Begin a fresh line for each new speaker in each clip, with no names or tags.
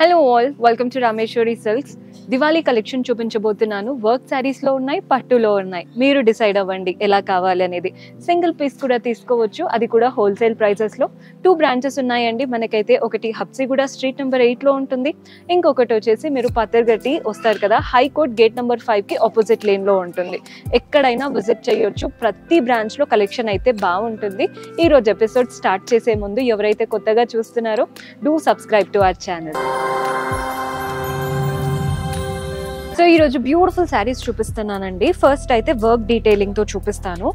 Hello all, welcome to Rameshwari silks. Diwali collection చూపించబోతున్నాను. Work saris లో ఉన్నాయి, పట్టులో ఉన్నాయి. మీరు డిసైడ్ అవ్వండి ఎలా కావాలి అనేది. సింగిల్ పీస్ కూడా తీసుకోవచ్చు, అది కూడా హోల్సేల్ ప్రైసెస్ లో. 2 బ్రాంచెస్ ఉన్నాయండి మనకైతే. ఒకటి హబ్సిగూడ స్ట్రీట్ నెంబర్ 8 లో ఉంటుంది, ఇంకొకటి వచ్చేసి మీరు పత్తర్గట్టి వస్తారు కదా, హైకోర్ట్ గేట్ నెంబర్ 5 కి ఆపోజిట్ లేన్ లో ఉంటుంది. ఎక్కడైనా విజిట్ చేయొచ్చు. ప్రతి బ్రాంచ్ లో కలెక్షన్ అయితే బాగుంటుంది. ఈ రోజు ఎపిసోడ్ స్టార్ట్ చేసే ముందు ఎవరైతే కొత్తగా చూస్తున్నారో do subscribe to our channel. So ఈరోజు బ్యూటిఫుల్ శారీస్ చూపిస్తున్నానండి. ఫస్ట్ అయితే వర్క్ డీటెయిలింగ్ తో చూపిస్తాను.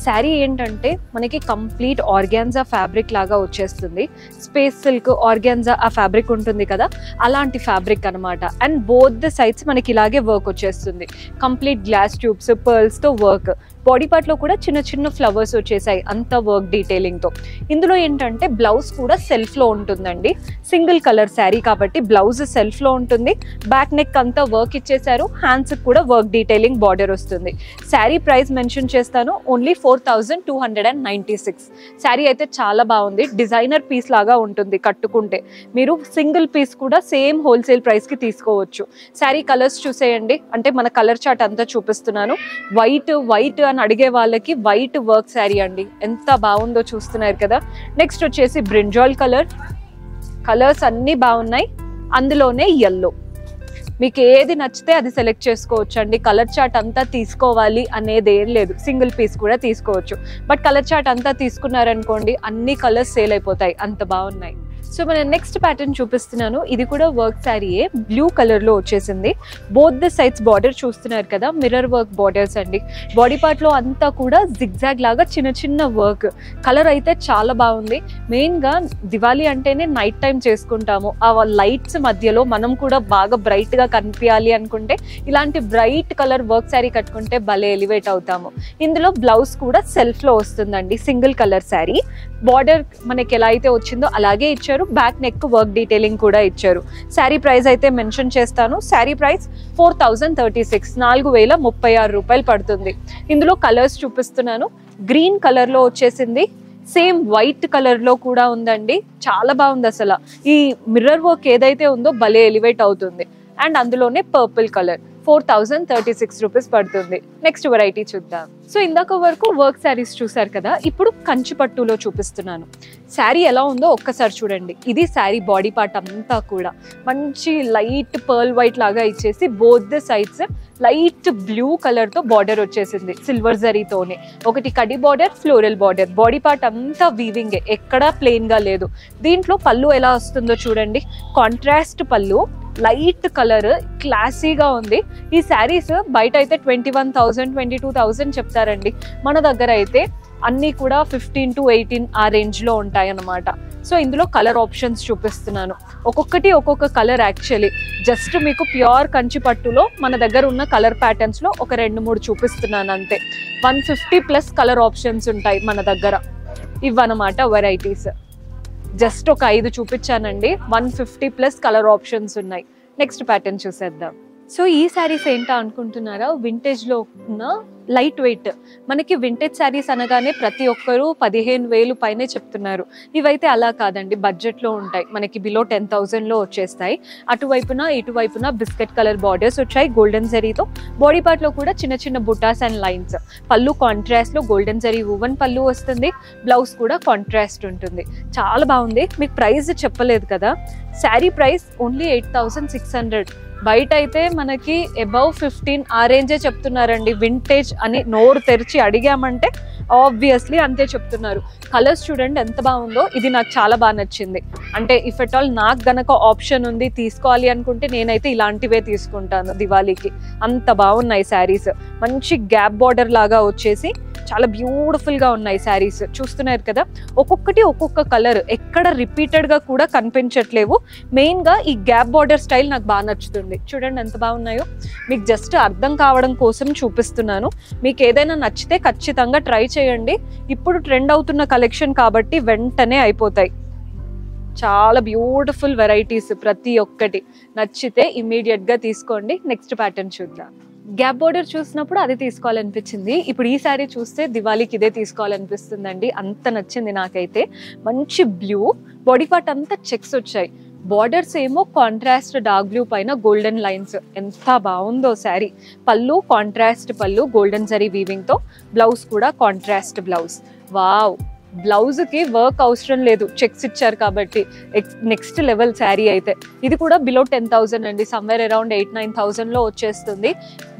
శారీ ఏంటంటే మనకి కంప్లీట్ ఆర్గాన్జా ఫ్యాబ్రిక్ లాగా వచ్చేస్తుంది. స్పేస్ సిల్క్ ఆర్గాన్జా ఆ ఫ్యాబ్రిక్ ఉంటుంది కదా, అలాంటి ఫ్యాబ్రిక్ అనమాట. అండ్ బోత్ ద సైడ్స్ మనకి ఇలాగే వర్క్ వచ్చేస్తుంది. కంప్లీట్ గ్లాస్ ట్యూబ్స్, పర్ల్స్ తో వర్క్. బాడీ పార్ట్ లో కూడా చిన్న చిన్న ఫ్లవర్స్ వచ్చేసాయి, అంత వర్క్ డీటెయిలింగ్ తో. ఇందులో ఏంటంటే బ్లౌజ్ కూడా సెల్ఫ్ లో ఉంటుందండి. సింగిల్ కలర్ శారీ కాబట్టి బ్లౌజ్ సెల్ఫ్ లో ఉంటుంది. బ్యాక్ నెక్ అంతా వర్క్ ఇచ్చేసారు. హ్యాండ్స్ కూడా వర్క్ డీటెయిలింగ్ బార్డర్ వస్తుంది. శారీ ప్రైస్ మెన్షన్ చేస్తాను, ఓన్లీ 4296. శారీ అయితే చాలా బాగుంది. డిజైనర్ పీస్ లాగా ఉంటుంది కట్టుకుంటే. మీరు సింగిల్ పీస్ కూడా సేమ్ హోల్సేల్ ప్రైస్ కి తీసుకోవచ్చు. శారీ కలర్స్ చూసేయండి, అంటే మన కలర్ చార్ట్ అంతా చూపిస్తున్నాను. వైట్ అని అడిగే వాళ్ళకి వైట్ వర్క్ శారీ అండి, ఎంత బాగుందో చూస్తున్నారు కదా. నెక్స్ట్ వచ్చేసి బ్రింజాల్ కలర్. కలర్స్ అన్ని బాగున్నాయి. అందులోనే ఎల్లో. మీకు ఏది నచ్చితే అది సెలెక్ట్ చేసుకోవచ్చు అండి. కలర్ చార్ట్ అంతా తీసుకోవాలి అనేది ఏం లేదు, సింగిల్ పీస్ కూడా తీసుకోవచ్చు. బట్ కలర్ చార్ట్ అంతా తీసుకున్నారనుకోండి అన్ని కలర్స్ సేల్ అయిపోతాయి, అంత బాగున్నాయి. సో మన నెక్స్ట్ ప్యాటర్న్ చూపిస్తున్నాను. ఇది కూడా వర్క్ శారీయే, బ్లూ కలర్ లో వచ్చేసింది. బోత్ ద సైడ్స్ బార్డర్ చూస్తున్నారు కదా, మిర్రర్ వర్క్ బార్డర్స్ అండి. బాడీ పార్ట్ లో అంతా కూడా జిగ్జాగ్ లాగా చిన్న చిన్న వర్క్. కలర్ అయితే చాలా బాగుంది. మెయిన్ గా దివాళీ అంటేనే నైట్ టైం చేసుకుంటాము. ఆ లైట్స్ మధ్యలో మనం కూడా బాగా బ్రైట్ గా కనిపించాలి అనుకుంటే ఇలాంటి బ్రైట్ కలర్ వర్క్ శారీ కట్టుకుంటే భలే ఎలివేట్ అవుతాము. ఇందులో బ్లౌజ్ కూడా సెల్ఫ్ లో వస్తుందండి, సింగిల్ కలర్ శారీ. బార్డర్ మనకి ఎలా అయితే వచ్చిందో అలాగే ఇచ్చారు. బ్యాక్ నెక్ వర్క్ డీటెయిలింగ్ కూడా ఇచ్చారు. శారీ ప్రైస్ అయితే మెన్షన్ చేస్తాను. శారీ ప్రైస్ 4036, 4036 రూపాయలు పడుతుంది. ఇందులో కలర్స్ చూపిస్తున్నాను. గ్రీన్ కలర్ లో వచ్చేసింది, సేమ్ వైట్ కలర్ లో కూడా ఉందండి. చాలా బాగుంది అసలు. ఈ మిర్రర్ వర్క్ ఏదైతే ఉందో భలే ఎలివేట్ అవుతుంది. అండ్ అందులోనే పర్పుల్ కలర్. 4036 రూపీస్ పడుతుంది. నెక్స్ట్ వెరైటీ చూద్దాం. సో ఇందాక వరకు వర్క్ శారీస్ చూసారు కదా, ఇప్పుడు కంచి పట్టులో చూపిస్తున్నాను. శారీ ఎలా ఉందో ఒక్కసారి చూడండి. ఇది శారీ బాడీ పార్ట్ అంతా కూడా మంచి లైట్ పర్ల్ వైట్ లాగా ఇచ్చేసి both the sides light blue colour తో బార్డర్ వచ్చేసింది, సిల్వర్ జరీతోనే. ఒకటి కడి border, floral border. Body part అంతా వీవింగ్, ఎక్కడా ప్లెయిన్ గా లేదు. దీంట్లో పళ్ళు ఎలా వస్తుందో చూడండి. కాంట్రాస్ట్ పళ్ళు, లైట్ కలర్, క్లాసీగా ఉంది. ఈ శారీస్ బయట అయితే 21,000, 22,000 చెప్తారండి. మన దగ్గర అయితే అన్నీ కూడా 15 to 18 ఆ రేంజ్ లో ఉంటాయి అన్నమాట. సో ఇందులో కలర్ ఆప్షన్స్ చూపిస్తున్నాను. ఒక్కొక్కటి ఒక్కొక్క కలర్. యాక్చువల్లీ జస్ట్ మీకు ప్యూర్ కంచి పట్టులో మన దగ్గర ఉన్న కలర్ ప్యాటర్న్స్ లో ఒక 2-3 చూపిస్తున్నాను అంతే. 150+ కలర్ ఆప్షన్స్ ఉంటాయి మన దగ్గర. ఇవన్నమాట వెరైటీస్. జస్ట్ ఒక 5 చూపించానండి. 150+ కలర్ ఆప్షన్స్ ఉన్నాయి. నెక్స్ట్ ప్యాటర్న్ చూసేద్దాం. సో ఈ శారీస్ ఏంటా అనుకుంటున్నారా, వింటేజ్ లో ఉన్న లైట్ వెయిట్. మనకి వింటేజ్ శారీస్ అనగానే ప్రతి ఒక్కరూ 15,000 పైనే చెప్తున్నారు. ఇవైతే అలా కాదండి, బడ్జెట్ లో ఉంటాయి. మనకి బిలో 10,000 లో వచ్చేస్తాయి. అటువైపున ఇటువైపున బిస్కెట్ కలర్ బార్డర్స్ వచ్చాయి గోల్డెన్ జరీతో. బాడీ పార్ట్ లో కూడా చిన్న చిన్న బుటాస్ అండ్ లైన్స్. పళ్ళు కాంట్రాస్ట్ లో గోల్డెన్ జరీ వువెన్ పళ్ళు వస్తుంది. బ్లౌజ్ కూడా కాంట్రాస్ట్ ఉంటుంది. చాలా బాగుంది. మీకు ప్రైస్ చెప్పలేదు కదా. Sari price only 8,600. బయట అయితే మనకి అబౌవ్ 15 ఆ రేంజే చెప్తున్నారండి. వింటేజ్ అని నోరు తెరిచి అడిగామంటే ఆబ్వియస్లీ అంతే చెప్తున్నారు. కలర్స్ చూడండి ఎంత బాగుందో. ఇది నాకు చాలా బాగా నచ్చింది. అంటే ఇఫ్ ఎట్ ఆల్ నాకు గనక ఆప్షన్ ఉంది తీసుకోవాలి అనుకుంటే నేనైతే ఇలాంటివే తీసుకుంటాను దివాళీకి. అంత బాగున్నాయి శారీస్. మంచి గ్యాప్ బార్డర్ లాగా వచ్చేసి చాలా బ్యూటిఫుల్ గా ఉన్నాయి శారీస్. చూస్తున్నారు కదా, ఒక్కొక్కటి ఒక్కొక్క కలర్. ఎక్కడ రిపీటెడ్ గా కూడా కనిపించట్లేవు. మెయిన్ గా ఈ గ్యాప్ బార్డర్ స్టైల్ నాకు బాగా నచ్చుతుంది. చూడండి ఎంత బాగున్నాయో. మీకు జస్ట్ అర్థం కావడం కోసం చూపిస్తున్నాను. మీకు ఏదైనా నచ్చితే ఖచ్చితంగా ట్రై చేయండి. ఇప్పుడు ట్రెండ్ అవుతున్న కలెక్షన్ కాబట్టి వెంటనే అయిపోతాయి. చాలా బ్యూటిఫుల్ వెరైటీస్. ప్రతి ఒక్కటి నచ్చితే ఇమ్మీడియట్ గా తీసుకోండి. నెక్స్ట్ ప్యాటర్న్ చూద్దాం. గ్యాప్ బోర్డర్ చూసినప్పుడు అది తీసుకోవాలనిపించింది. ఇప్పుడు ఈ సారీ చూస్తే దివాళీకి ఇదే తీసుకోవాలనిపిస్తుందండి. అంత నచ్చింది నాకైతే. మంచి బ్లూ, బాడీ పార్ట్ అంతా చెక్స్ వచ్చాయి. బార్డర్స్ ఏమో కాంట్రాస్ట్ డార్క్ బ్లూ పైన గోల్డెన్ లైన్స్, ఎంత బాగుందో శారీ. పళ్ళు కాంట్రాస్ట్ పళ్ళు గోల్డెన్ జరీ వీవింగ్ తో, బ్లౌజ్ కూడా కాంట్రాస్ట్ బ్లౌజ్. వావ్, బ్లౌజ్ కి వర్క్ అవసరం లేదు, చెక్స్ ఇచ్చారు కాబట్టి నెక్స్ట్ లెవెల్ శారీ అయితే. ఇది కూడా బిలో 10,000 అండి, సమ్వేర్ అరౌండ్ 8-9,000 లో వచ్చేస్తుంది.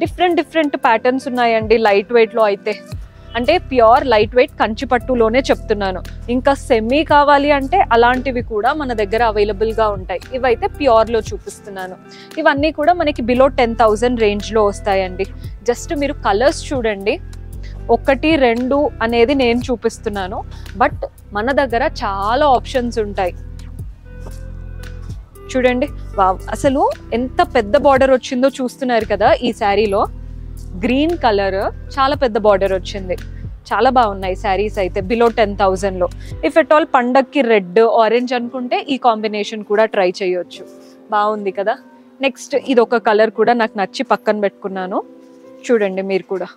డిఫరెంట్ ప్యాటర్న్స్ ఉన్నాయండి లైట్ వెయిట్ లో అయితే, అంటే ప్యూర్ లైట్ వెయిట్ కంచిపట్టులోనే చెప్తున్నాను. ఇంకా సెమీ కావాలి అంటే అలాంటివి కూడా మన దగ్గర అవైలబుల్ గా ఉంటాయి. ఇవైతే ప్యూర్ లో చూపిస్తున్నాను. ఇవన్నీ కూడా మనకి బిలో 10,000 రేంజ్ లో వస్తాయండి. జస్ట్ మీరు కలర్స్ చూడండి, 1-2 అనేది నేను చూపిస్తున్నాను, బట్ మన దగ్గర చాలా ఆప్షన్స్ ఉంటాయి. చూడండి, వావ్, అసలు ఎంత పెద్ద బార్డర్ వచ్చిందో చూస్తున్నారు కదా. ఈ శారీలో గ్రీన్ కలర్ చాలా పెద్ద బార్డర్ వచ్చింది. చాలా బాగున్నాయి శారీస్ అయితే బిలో 10,000 లో. ఇఫ్ ఎట్ ఆల్ పండక్కి రెడ్ ఆరెంజ్ అనుకుంటే ఈ కాంబినేషన్ కూడా ట్రై చేయొచ్చు. బాగుంది కదా. నెక్స్ట్ ఇది ఒక కలర్ కూడా నాకు నచ్చి పక్కన పెట్టుకున్నాను. చూడండి, మీరు కూడా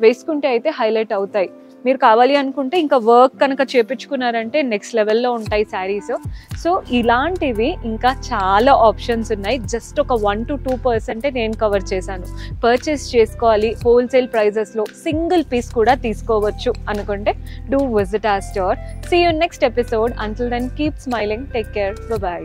వేసుకుంటే అయితే హైలైట్ అవుతాయి. మీరు కావాలి అనుకుంటే ఇంకా వర్క్ కనుక చేపించుకున్నారంటే నెక్స్ట్ లెవెల్లో ఉంటాయి శారీస్. సో ఇలాంటివి ఇంకా చాలా ఆప్షన్స్ ఉన్నాయి. జస్ట్ ఒక 1-2% నేను కవర్ చేశాను. పర్చేస్ చేసుకోవాలి హోల్సేల్ ప్రైజెస్లో, సింగిల్ పీస్ కూడా తీసుకోవచ్చు అనుకుంటే do visit our store. See you next episode. Until then keep smiling, take care, by.